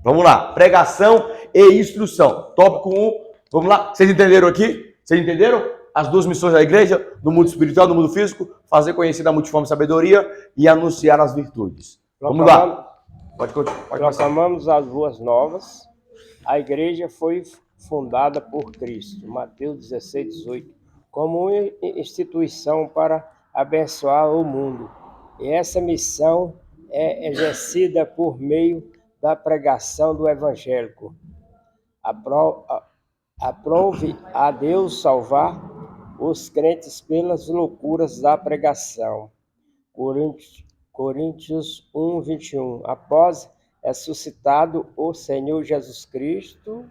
Vamos lá. Pregação e instrução. Tópico 1. Vamos lá. Vocês entenderam aqui? Vocês entenderam? As duas missões da igreja, no mundo espiritual, no mundo físico, fazer conhecida a multiforme sabedoria e anunciar as virtudes. Vamos lá. Pode continuar. Proclamamos as boas novas. A igreja foi fundada por Cristo, Mateus 16, 18, como uma instituição para abençoar o mundo. E essa missão é exercida por meio da pregação do evangélico. Aprove a Deus salvar os crentes pelas loucuras da pregação. Coríntios 1, 21. Após ressuscitado o Senhor Jesus Cristo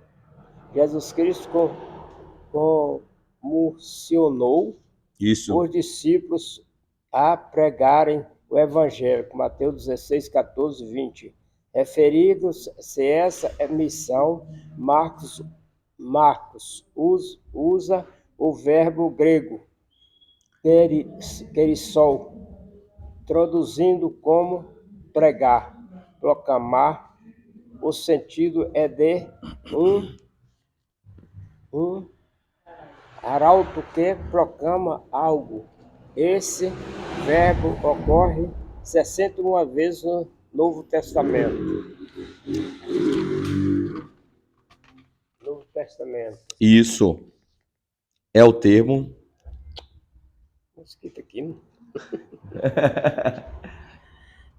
comissionou os discípulos a pregarem o Evangelho. Mateus 16, 14, 20. Referidos-se a essa missão, Marcos usa o verbo grego kerissol, traduzindo como pregar, proclamar. O sentido é de um arauto que proclama algo. Esse verbo ocorre 61 vezes no Novo Testamento. Isso é o termo. Escrito aqui.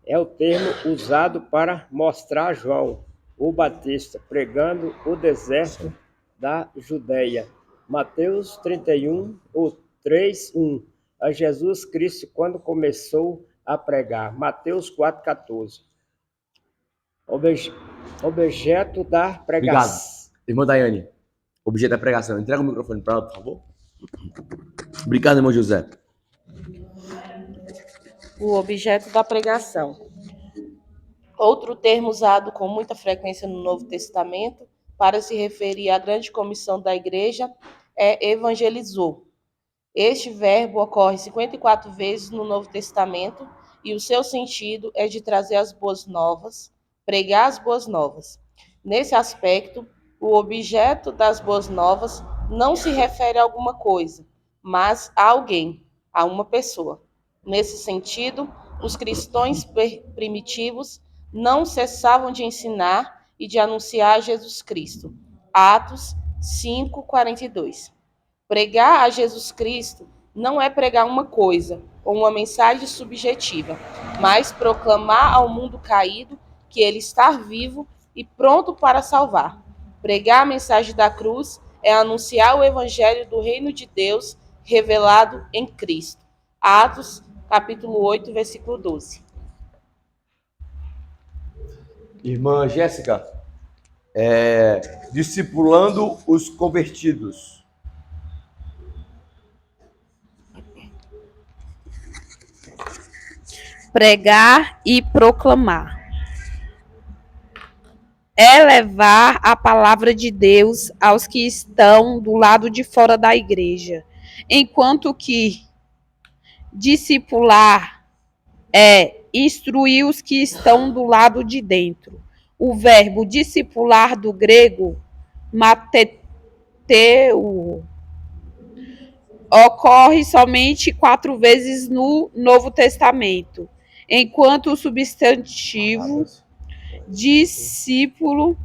É o termo usado para mostrar João o Batista pregando o deserto da Judeia. Mateus 31, ou 3, 1. A Jesus Cristo quando começou a pregar. Mateus 4, 14. Objeto da pregação. Obrigado. Irmã Daiane, objeto da pregação. Entrega o microfone para ela, por favor. Obrigado, irmão José. O objeto da pregação. Outro termo usado com muita frequência no Novo Testamento para se referir à grande comissão da igreja é evangelizou. Este verbo ocorre 54 vezes no Novo Testamento e o seu sentido é de trazer as boas novas, pregar as boas novas. Nesse aspecto, o objeto das boas novas não se refere a alguma coisa, mas a alguém, a uma pessoa. Nesse sentido, os cristãos primitivos não cessavam de ensinar e de anunciar Jesus Cristo. Atos 5, 42. Pregar a Jesus Cristo não é pregar uma coisa ou uma mensagem subjetiva, mas proclamar ao mundo caído que ele está vivo e pronto para salvar. Pregar a mensagem da cruz é anunciar o evangelho do reino de Deus revelado em Cristo. Atos, capítulo 8, versículo 12. Irmã Jéssica, discipulando os convertidos. Pregar e proclamar. É levar a palavra de Deus aos que estão do lado de fora da igreja, enquanto que discipular é instruir os que estão do lado de dentro. O verbo discipular do grego, mateteu, ocorre somente 4 vezes no Novo Testamento, enquanto o substantivo discípulo,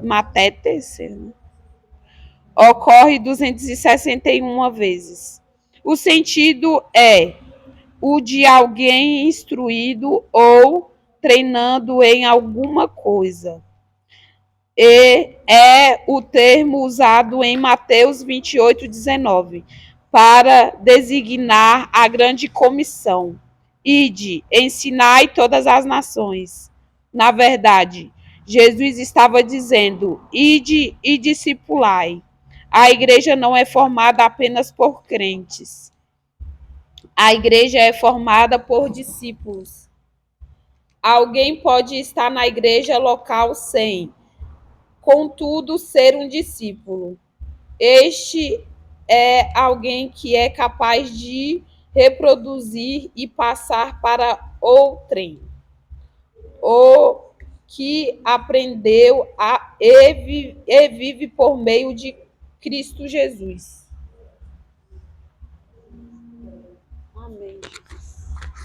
matetes, ocorre 261 vezes. O sentido é o de alguém instruído ou treinando em alguma coisa. E é o termo usado em Mateus 28, 19, para designar a grande comissão. Ide, ensinai todas as nações. Na verdade, Jesus estava dizendo, ide e discipulai. A igreja não é formada apenas por crentes. A igreja é formada por discípulos. Alguém pode estar na igreja local sem, contudo, ser um discípulo. Este é alguém que é capaz de reproduzir e passar para outrem. o que aprendeu e vive por meio de Cristo Jesus. Amém.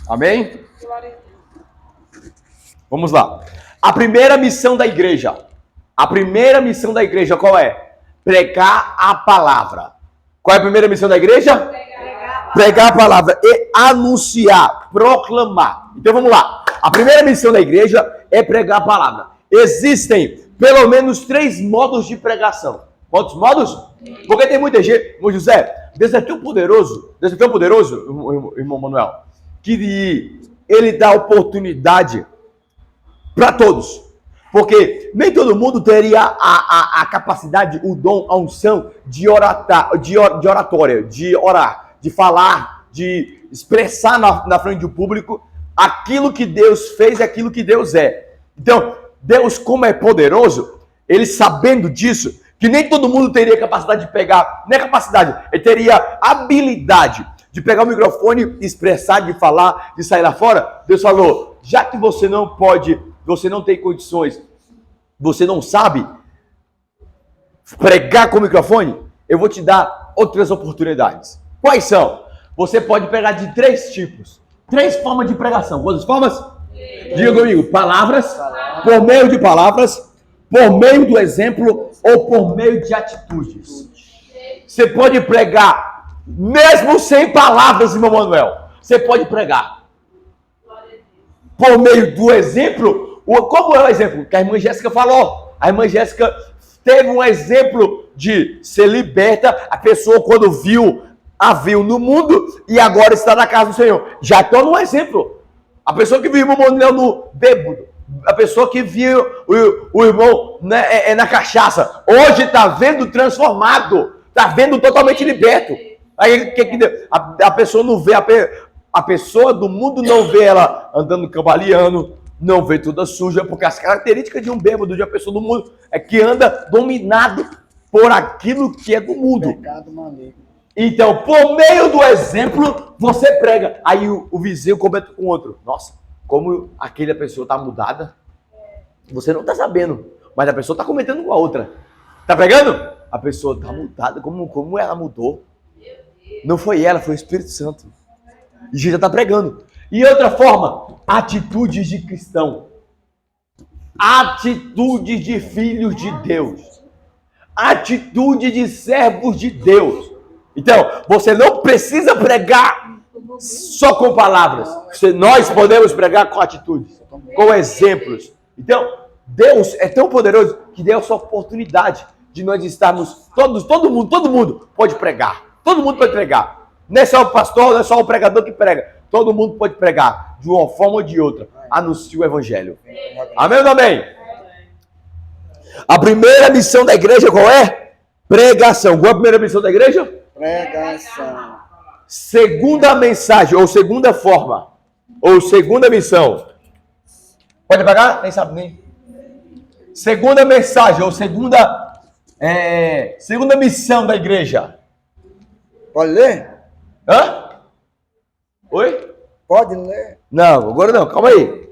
Amém? Vamos lá. A primeira missão da igreja. A primeira missão da igreja qual é? Pregar a palavra. Qual é a primeira missão da igreja? Pregar a palavra e anunciar, proclamar. Então vamos lá. A primeira missão da igreja é pregar a palavra. Existem pelo menos 3 modos de pregação. Quantos modos? Porque tem muita gente. Irmão José, Deus é tão poderoso, irmão Manuel, que ele dá oportunidade para todos. Porque nem todo mundo teria a capacidade, o dom, a unção de oratória, de orar, de falar, de expressar na frente do público aquilo que Deus fez e aquilo que Deus é. Então, Deus, como é poderoso, ele sabendo disso, que nem todo mundo teria capacidade de pegar, nem capacidade, ele teria habilidade de pegar o microfone, expressar, de falar, de sair lá fora. Deus falou, já que você não pode, você não tem condições, você não sabe pregar com o microfone, eu vou te dar outras oportunidades. Quais são? Você pode pegar de 3 tipos. 3 formas de pregação. Quantas formas? Diga comigo. Palavras, por meio de palavras, por meio do exemplo ou por meio de atitudes. Você pode pregar, mesmo sem palavras, irmão Manuel. Você pode pregar. Por meio do exemplo. Como é o exemplo que a irmã Jéssica falou? A irmã Jéssica teve um exemplo de ser liberta. A pessoa, quando viu, a viu no mundo e agora está na casa do Senhor. Já estou no exemplo. A pessoa que viu o irmão Manuel no bêbado, a pessoa que viu o irmão na cachaça, hoje está vendo transformado, está vendo totalmente liberto. Aí a pessoa não vê, a pessoa do mundo não vê ela andando cambaleando, não vê toda suja, porque as características de um bêbado, de uma pessoa do mundo, é que anda dominado por aquilo que é do mundo. Pecado maligno. Então, por meio do exemplo, você prega. Aí o vizinho comenta com o outro. Nossa, como aquela pessoa está mudada. Você não está sabendo, mas a pessoa está comentando com a outra. Tá pegando? A pessoa está mudada. Como ela mudou? Não foi ela, foi o Espírito Santo. E já está pregando. E outra forma, atitudes de cristão. Atitudes de filhos de Deus. Atitude de servos de Deus. Então, você não precisa pregar só com palavras. Nós podemos pregar com atitudes, com exemplos. Então, Deus é tão poderoso que deu essa oportunidade de nós estarmos todo mundo pode pregar. Todo mundo pode pregar. Não é só o pastor, não é só o pregador que prega. Todo mundo pode pregar, de uma forma ou de outra. Anuncie o evangelho. Amém ou não amém? A primeira missão da igreja qual é? Pregação. Qual é a primeira missão da igreja? Pregação. Segunda mensagem, ou segunda forma, ou segunda missão. Pode pagar? Nem sabe nem. Segunda mensagem, ou segunda missão da igreja. Pode ler? Hã? Oi? Pode ler? Não, agora não, calma aí.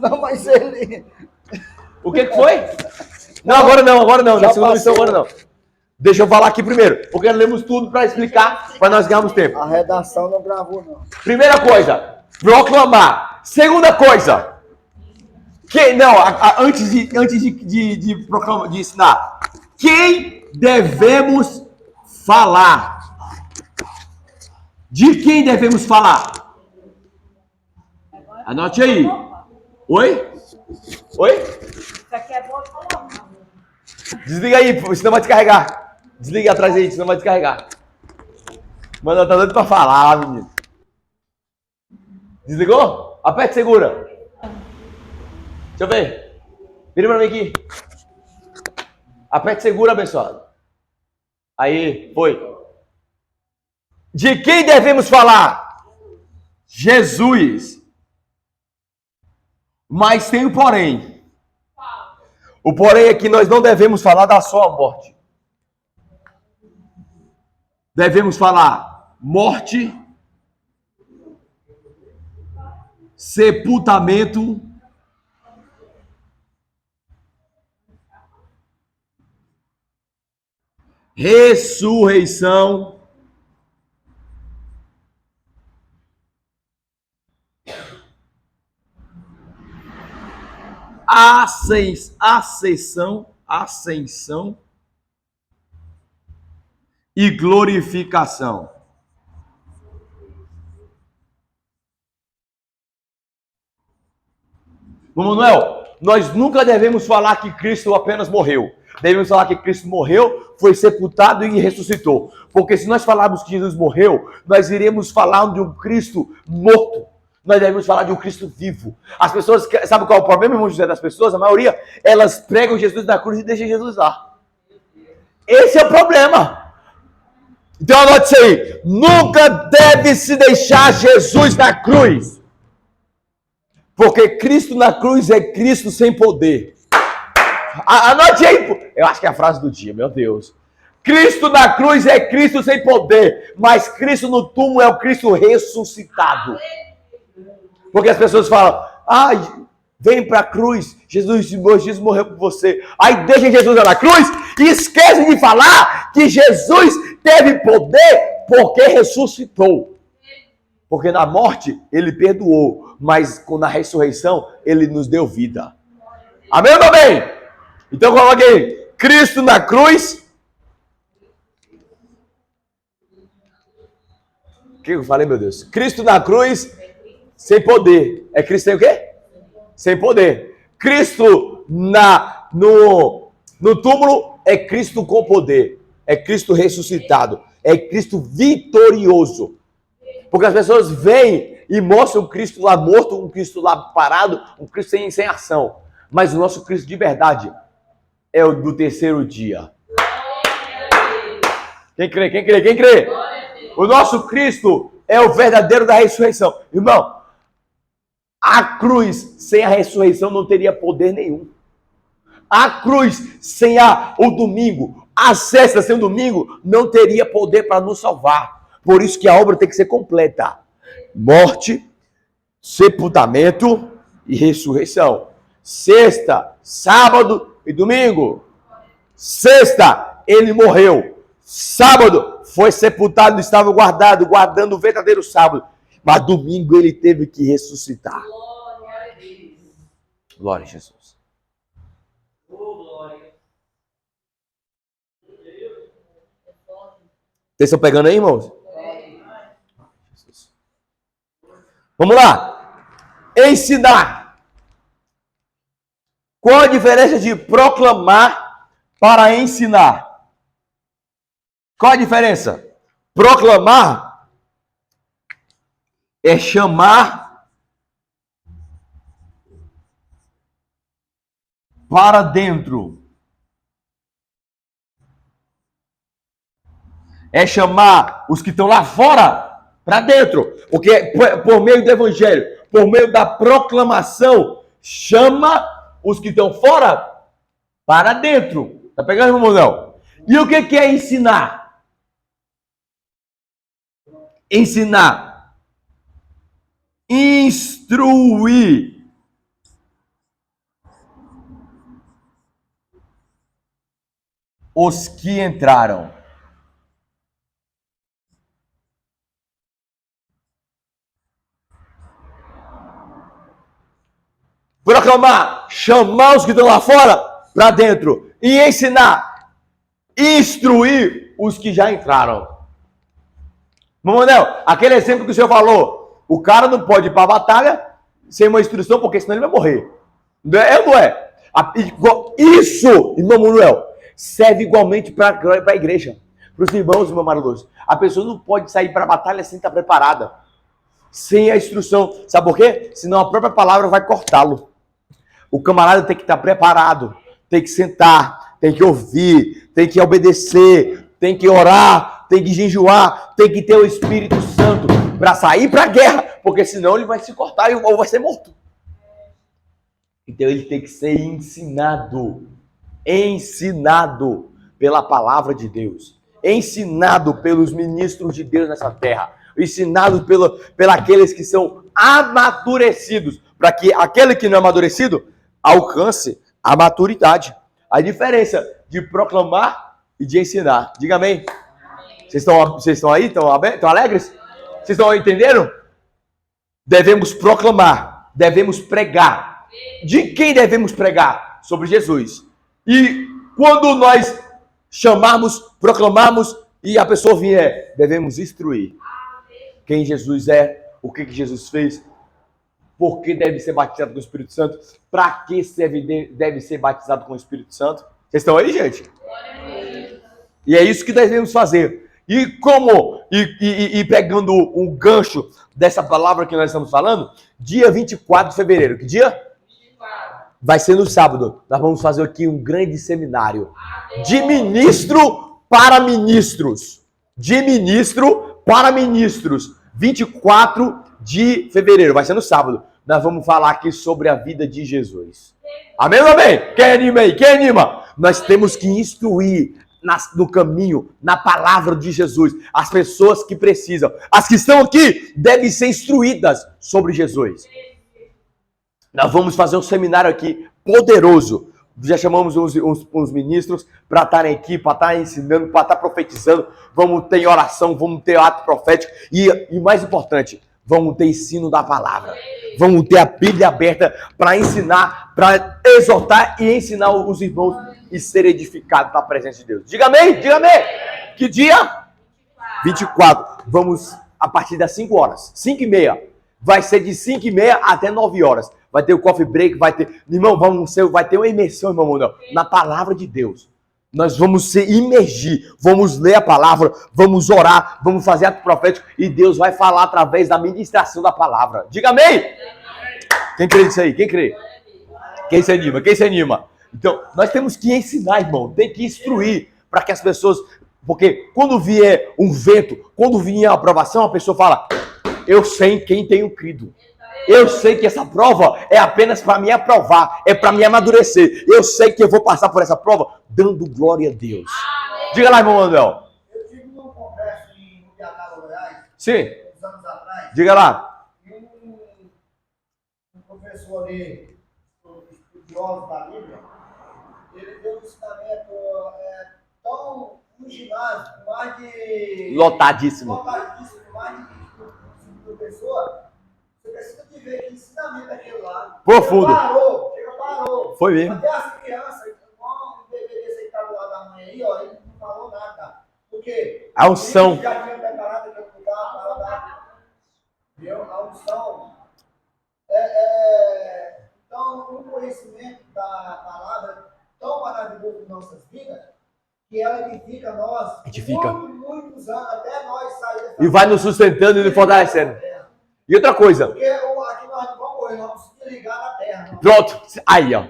Não, mas ele... O que foi? Não, agora não. Na segunda missão, passou. agora não. Deixa eu falar aqui primeiro, porque nós lemos tudo para explicar, para nós ganharmos tempo. A redação não gravou, não. Primeira coisa, proclamar. Segunda coisa, antes de proclamar, de ensinar, quem devemos falar? De quem devemos falar? Anote aí. Oi? Isso aqui é bom falar. Desliga aí, senão vai descarregar. Desliga atrás aí, senão vai descarregar. Mano, tá doido pra falar, menino. Desligou? Aperte, segura. Deixa eu ver. Vira pra mim aqui. Aperte, segura, abençoado. Aí, foi. De quem devemos falar? Jesus. Mas tem o porém. O porém é que nós não devemos falar da sua morte. Devemos falar morte, sepultamento, ressurreição, ascensão e glorificação. Manuel, nós nunca devemos falar que Cristo apenas morreu. Devemos falar que Cristo morreu, foi sepultado e ressuscitou. Porque se nós falarmos que Jesus morreu, nós iremos falar de um Cristo morto. Nós devemos falar de um Cristo vivo. As pessoas, sabe qual é o problema, irmão José, das pessoas? A maioria, elas pregam Jesus na cruz e deixam Jesus lá. Esse é o problema. Então anote isso aí. Nunca deve se deixar Jesus na cruz. Porque Cristo na cruz é Cristo sem poder. Anote aí. Eu acho que é a frase do dia, meu Deus. Cristo na cruz é Cristo sem poder. Mas Cristo no túmulo é o Cristo ressuscitado. Porque as pessoas falam, vem para a cruz, Jesus morreu por você. Aí deixa Jesus lá na cruz e esquece de falar que Jesus teve poder porque ressuscitou. Porque na morte ele perdoou, mas na ressurreição ele nos deu vida. Amém ou não amém? Então coloque aí, Cristo na cruz. O que eu falei, meu Deus? Cristo na cruz sem poder. É Cristo sem o quê? Sem poder. Cristo no túmulo é Cristo com poder. É Cristo ressuscitado. É Cristo vitorioso. Porque as pessoas vêm e mostram um Cristo lá morto, um Cristo lá parado, um Cristo sem ação. Mas o nosso Cristo de verdade é o do terceiro dia. Quem crê? Quem crê? Quem crê? O nosso Cristo é o verdadeiro da ressurreição. Irmão, a cruz sem a ressurreição não teria poder nenhum. A cruz sem o domingo, a sexta sem o domingo, não teria poder para nos salvar. Por isso que a obra tem que ser completa. Morte, sepultamento e ressurreição. Sexta, sábado e domingo. Sexta, ele morreu. Sábado, foi sepultado, estava guardando o verdadeiro sábado. Mas domingo ele teve que ressuscitar. Glória a Jesus. Vocês estão pegando aí, irmãos? Vamos lá. Ensinar. Qual a diferença de proclamar para ensinar? Qual a diferença? Proclamar é chamar para dentro. É chamar os que estão lá fora para dentro. Porque por meio do evangelho, por meio da proclamação, chama os que estão fora para dentro. Tá pegando, irmão? Não? E o que é ensinar? Ensinar. Instruir. Os que entraram. Proclamar, chamar os que estão lá fora para dentro. E ensinar, instruir os que já entraram. Manuel, aquele exemplo que o senhor falou, o cara não pode ir para a batalha sem uma instrução, porque senão ele vai morrer. É ou não é? Isso, irmão Manuel, serve igualmente para a igreja, para os irmãos, irmão Mariloso. A pessoa não pode sair para a batalha sem estar preparada, sem a instrução. Sabe por quê? Senão a própria palavra vai cortá-lo. O camarada tem que estar preparado, tem que sentar, tem que ouvir, tem que obedecer, tem que orar, tem que jejuar, tem que ter o Espírito Santo para sair para a guerra, porque senão ele vai se cortar ou vai ser morto. Então ele tem que ser ensinado pela palavra de Deus, ensinado pelos ministros de Deus nessa terra, ensinado pelos aqueles que são amadurecidos, para que aquele que não é amadurecido alcance a maturidade. A diferença de proclamar e de ensinar. Diga amém. Vocês estão aí? Estão alegres? Vocês estão entendendo? Devemos proclamar, devemos pregar. De quem devemos pregar? Sobre Jesus. E quando nós chamarmos, proclamarmos e a pessoa vier, devemos instruir quem Jesus é, o que Jesus fez, por que deve ser batizado com o Espírito Santo, para que deve ser batizado com o Espírito Santo. Vocês estão aí, gente? E é isso que devemos fazer. E como, pegando um gancho dessa palavra que nós estamos falando, dia 24 de fevereiro, que dia? 24. Vai ser no sábado. Nós vamos fazer aqui um grande seminário de ministro para ministros. De ministro para ministros. 24 de fevereiro, vai ser no sábado. Nós vamos falar aqui sobre a vida de Jesus. Amém ou amém? Quem anima aí? Quem anima? Nós temos que instruir no caminho, na palavra de Jesus, as pessoas que precisam. As que estão aqui devem ser instruídas sobre Jesus. Nós vamos fazer um seminário aqui poderoso. Já chamamos uns ministros para estarem aqui, para estar ensinando, para estar profetizando. Vamos ter oração, vamos ter ato profético. E mais importante, vamos ter ensino da palavra. Vamos ter a Bíblia aberta para ensinar, para exortar e ensinar os irmãos e ser edificados na presença de Deus. Diga amém, diga amém. Que dia? 24. Vamos a partir das 5 horas, 5h30. Vai ser de 5h30 até 9 horas. Vai ter o coffee break, vai ter... Irmão, vai ter uma imersão, irmão, na palavra de Deus. Nós vamos se imergir, vamos ler a palavra, vamos orar, vamos fazer ato profético e Deus vai falar através da ministração da palavra. Diga amém! Quem crê nisso aí? Quem crê? Quem se anima? Quem se anima? Então, nós temos que ensinar, irmão, tem que instruir para que as pessoas... Porque quando vier um vento, quando vier a aprovação, a pessoa fala, eu sei em quem tenho crido. Eu sei que essa prova é apenas para me aprovar, é para me amadurecer. Eu sei que eu vou passar por essa prova dando glória a Deus. Amém. Diga lá, irmão Manuel. Eu tive num congresso em Goiás, Goiás, sim, uns anos atrás. Diga lá. E um professor ali, estudioso da Bíblia, ele deu um ensinamento um ginásio, mais de... Lotadíssimo, mais de 5 pessoas. Você precisa de ver que ensinamento aquele lá. profundo. Parou. Foi mesmo. Até as crianças, o bebê desse que está do lado da mãe aí, ó, ele não falou nada. Porque A unção. ele já tinha preparado aquele lugar para a unção. Então, um conhecimento da palavra tão maravilhoso em nossas vidas, que ela edifica nós muitos anos, até nós sair. E vai nos sustentando e nos fortalecendo. E outra coisa. Porque aqui nós não vamos morrer, nós vamos se ligar na terra. Não. Pronto. Aí, ó.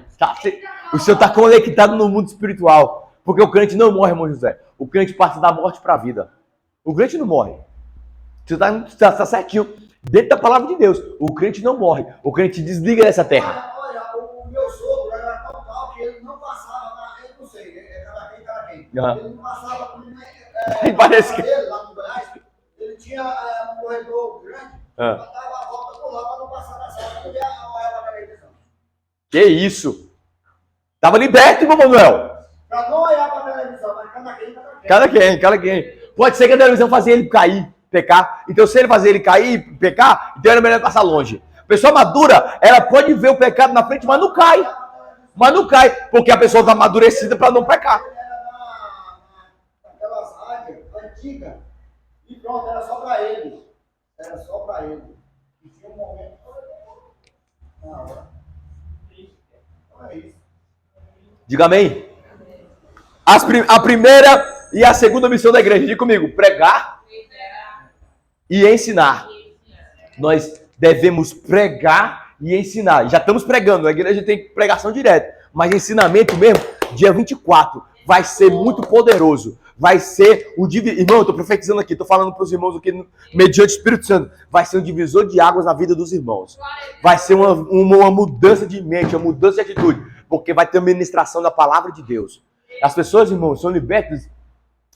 O senhor está conectado no mundo espiritual. Porque o crente não morre, irmão José. O crente passa da morte para a vida. O crente não morre. Você está certinho. Dentro da palavra de Deus. O crente não morre. O crente desliga dessa terra. Olha, o meu sogro era tão tal que ele não passava, eu não sei, cada quem. Uhum. Ele não passava por Parece que... ele, lá no Goiás, ele tinha um corredor grande, dava a volta por lá para não passar na sala, para ver a hora da televisão. Que isso? Tava liberto, irmão Manuel. Para não olhar para a televisão, mas cada quem. Pode ser que a televisão fazia ele cair, pecar. Então, se ele fazer ele cair, pecar, então era melhor passar longe. Pessoa madura, ela pode ver o pecado na frente, mas não cai. Porque a pessoa está amadurecida para não pecar. Ele era naquelas rádios antigas, e pronto, era só para ele. E tinha um momento na hora. Então é isso. Diga amém. A primeira e a segunda missão da igreja, diga comigo, pregar e ensinar. Nós devemos pregar e ensinar. Já estamos pregando, a igreja tem pregação direta, mas ensinamento mesmo, dia 24, vai ser muito poderoso. Vai ser o divisor. Irmão, eu estou profetizando aqui, estou falando para os irmãos aqui, mediante o Espírito Santo. Vai ser um divisor de águas na vida dos irmãos. Vai ser uma mudança de mente, uma mudança de atitude. Porque vai ter uma ministração da palavra de Deus. As pessoas, irmãos, são libertas,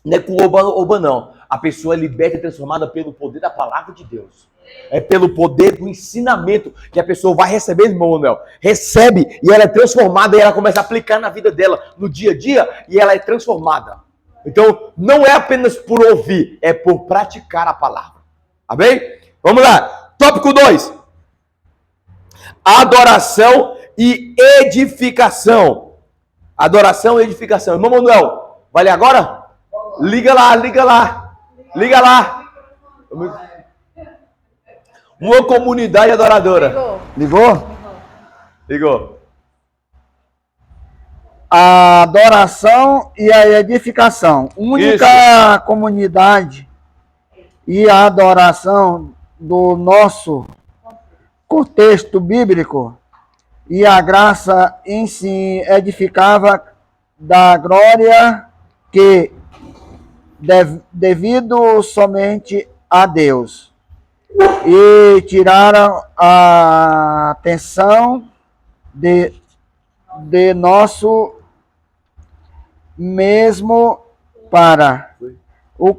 não é com oba, não. A pessoa é liberta e transformada pelo poder da palavra de Deus. É pelo poder do ensinamento que a pessoa vai receber, irmão Manuel. Recebe e ela é transformada e ela começa a aplicar na vida dela, no dia a dia, e ela é transformada. Então, não é apenas por ouvir, é por praticar a palavra. Amém? Vamos lá. Tópico 2. Adoração e edificação. Adoração e edificação. Irmão Manuel, vai ler agora? Liga lá, liga lá. Liga lá. Uma comunidade adoradora. Ligou? Ligou. A adoração e a edificação. Única comunidade e a adoração do nosso contexto bíblico e a graça em si edificava da glória que devido somente a Deus. E tiraram a atenção de nosso mesmo para o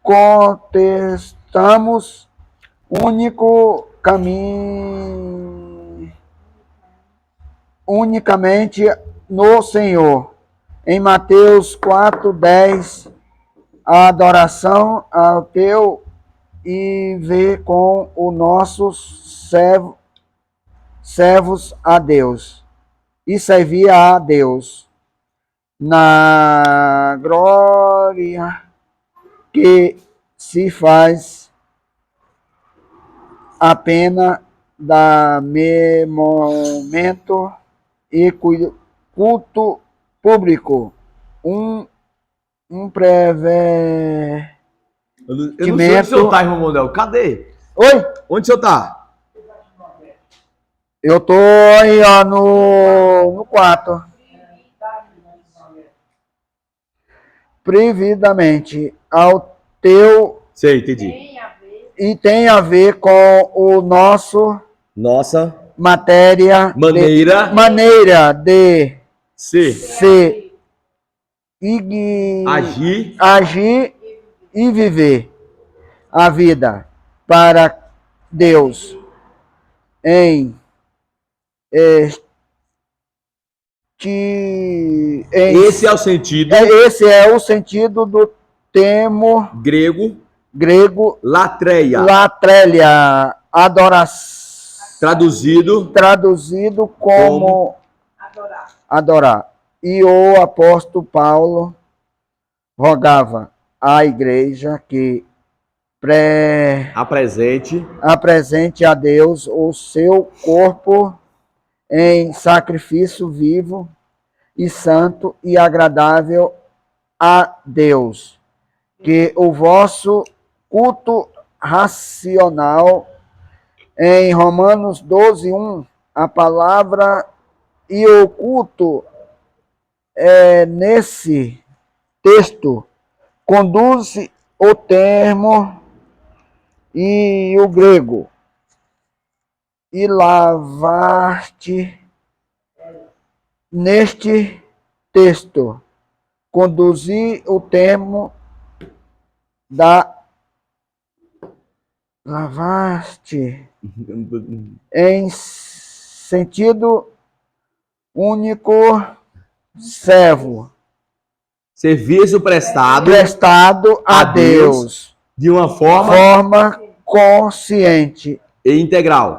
contestamos único caminho unicamente no Senhor. Em Mateus 4:10, a adoração ao teu e ver com os nossos servos a Deus e servir a Deus na glória que se faz apenas da momento e culto público um preve. Eu não sei onde o senhor tá, irmão Manuel. Cadê? Oi? Onde o senhor tá? Eu tô aí, ó, no quarto. Previdamente ao teu. Sei, entendi. E tem a ver com o nosso Nossa maneira de ser agir e viver a vida para Deus esse é o sentido. Esse é o sentido do termo grego latreia, traduzido como adorar. E o apóstolo Paulo rogava à igreja que apresente a Deus o seu corpo em sacrifício vivo e santo e agradável a Deus, que o vosso culto racional. Em Romanos 12:1, a palavra e o culto nesse texto conduz o termo e o grego e lavaste neste texto conduzir o termo da lavaste em sentido único servo, serviço prestado a Deus de uma forma consciente e integral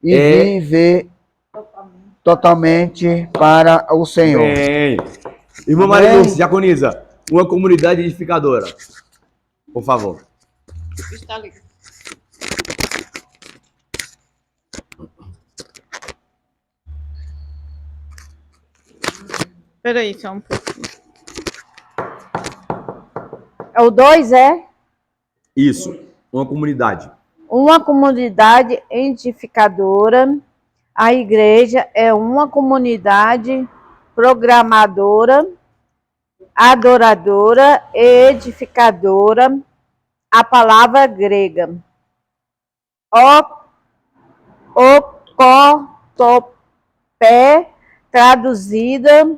e viver totalmente para o Senhor. Bem. Irmã Maria Lúcia, diaconisa, uma comunidade edificadora, por favor. Está ali. Peraí, só um pouquinho. É o 2, é? Isso, uma comunidade. Uma comunidade edificadora. A igreja é uma comunidade programadora, adoradora e edificadora. A palavra grega okotopé, traduzida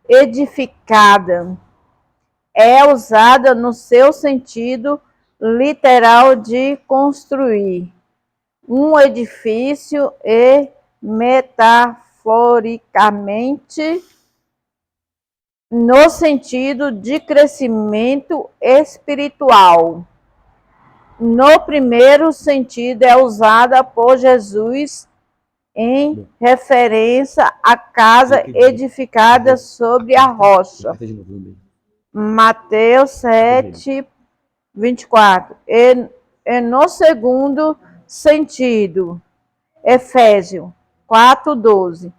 edificada, é usada no seu sentido literal de construir um edifício e metaforicamente no sentido de crescimento espiritual. No primeiro sentido é usada por Jesus em referência à casa edificada sobre a rocha. Mateus 7, 24. E no segundo sentido, Efésios 4, 12.